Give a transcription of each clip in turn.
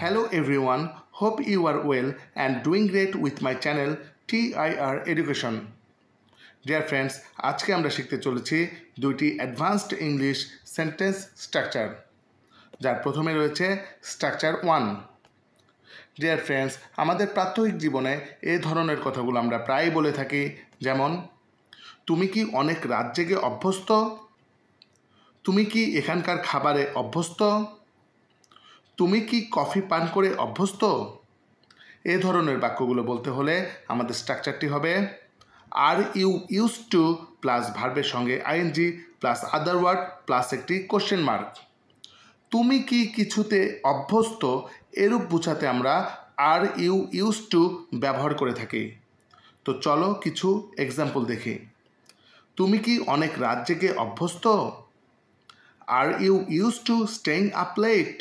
Hello everyone, hope you are well and doing great with my channel TIR Education. Dear friends, আজকে আমরা শিখতে চলেছি দুইটি advanced English sentence structure, যার প্রথমে রয়েছে স্ট্রাকচার 1। ডিয়ার ফ্রেন্ডস, আমাদের প্রাত্যহিক জীবনে এই ধরনের কথাগুলো আমরা প্রায়ই বলে থাকি, যেমন তুমি কি অনেক রাত জেগে অভ্যস্ত? তুমি কি এখানকার খাবারে অভ্যস্ত? তুমি কি কফি পান করে অভ্যস্ত? এই ধরনের বাক্যগুলো বলতে হলে আমাদের স্ট্রাকচারটি হবে are you use to plus ভার্বের সঙ্গে ING plus other word plus একটি কোশ্চেন মার্ক। তুমি কি কিছুতে অভ্যস্ত এরূপ বোঝাতে আমরা আর ইউ ইউজ টু ব্যবহার করে থাকি। তো চলো কিছু এক্সাম্পল দেখি। তুমি কি অনেক রাত জেগে অভ্যস্ত? Are you use to staying up late?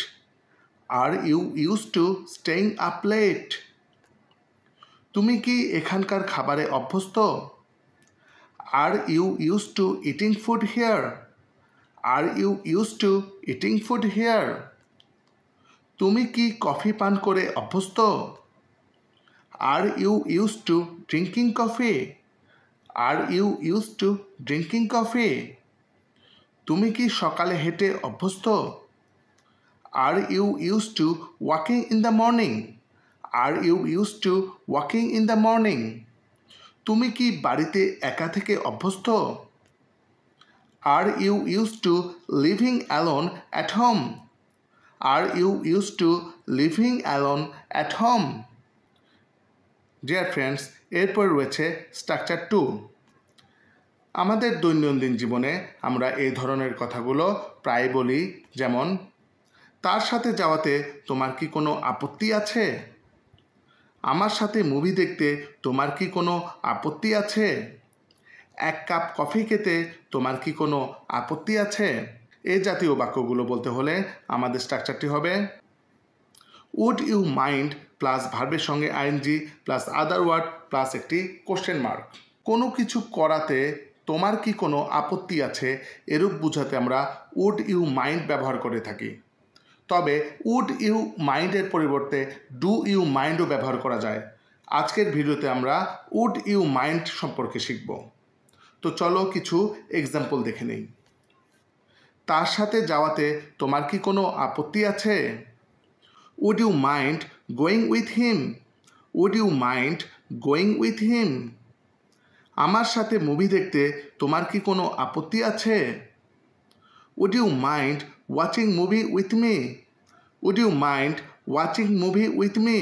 Are you used to staying up late? তুমি কি এখানকার খাবারে অভ্যস্ত? Are you used to eating food here? Are you used to eating food here? তুমি কি কফি পান করে অভ্যস্ত? Are you used to drinking coffee? Are you used to drinking coffee? তুমি কি সকালে হেঁটে অভ্যস্ত? Are you used to walking in the morning? Are you used to walking in the morning? তুমি কি বাড়িতে একা থেকে অভ্যস্ত? Are you used to living alone at home? Are you used to living alone at home? Dear friends, এরপর রয়েছে structure 2। আমাদের দৈনন্দিন জীবনে আমরা এই ধরনের কথাগুলো প্রায় বলি, যেমন তার সাথে যাওয়াতে তোমার কি কোনো আপত্তি আছে? আমার সাথে মুভি দেখতে তোমার কি কোনো আপত্তি আছে? এক কাপ কফি খেতে তোমার কি কোনো আপত্তি আছে? এই জাতীয় বাক্যগুলো বলতে হলে আমাদের স্ট্রাকচারটি হবে উড ইউ মাইন্ড প্লাস ভার্বের সঙ্গে ING plus other word plus একটি কোশ্চেন মার্ক। কোনো কিছু করাতে তোমার কি কোনো আপত্তি আছে এরূপ বোঝাতে আমরা উড ইউ মাইন্ড ব্যবহার করে থাকি। তবে উড ইউ মাইন্ডের পরিবর্তে ডু ইউ মাইন্ডও ব্যবহার করা যায়। আজকের ভিডিওতে আমরা উড ইউ মাইন্ড সম্পর্কে শিখব। তো চলো কিছু এক্সাম্পল দেখে নেই। তার সাথে যাওয়াতে তোমার কি কোনো আপত্তি আছে? Would you mind going with him? Would you mind going with him? আমার সাথে মুভি দেখতে তোমার কি কোনো আপত্তি আছে? Would you mind watching movie with me? Would you mind watching movie with me?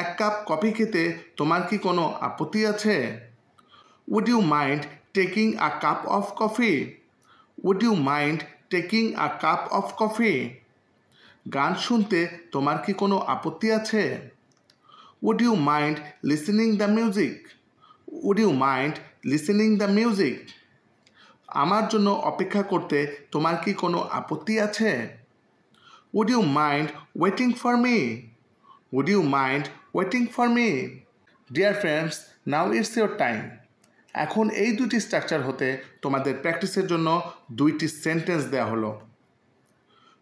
এক কাপ কফি খেতে তোমার কি কোনো আপত্তি আছে? Would you mind taking a cup of coffee? Would you mind taking a cup of coffee? গান শুনতে তোমার কি কোনো আপত্তি আছে? Would you mind listening the music? Would you mind listening the music? আমার জন্য অপেক্ষা করতে তোমার কি কোনো আপত্তি আছে? Would you mind waiting for me? Would you mind waiting for me? Dear friends, now it's your time. এখন এই দুটি স্ট্রাকচার হতে তোমাদের প্র্যাকটিসের জন্য দুইটি সেন্টেন্স দেওয়া হলো।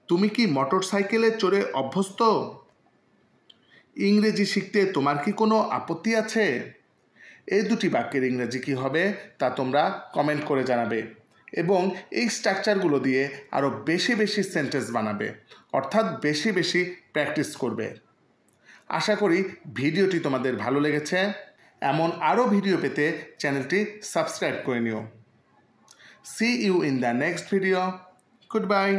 তুমি কি মোটরসাইকেলে চড়ে অভ্যস্ত? ইংরেজি শিখতে তোমার কি কোনো আপত্তি আছে? এই দুটি বাক্যের ইংরেজি কী হবে তা তোমরা কমেন্ট করে জানাবে এবং এই স্ট্রাকচারগুলো দিয়ে আরও বেশি বেশি সেন্টেন্স বানাবে, অর্থাৎ বেশি বেশি প্র্যাকটিস করবে। আশা করি ভিডিওটি তোমাদের ভালো লেগেছে। এমন আরও ভিডিও পেতে চ্যানেলটি সাবস্ক্রাইব করে নিও। See you in the next video. Good bye.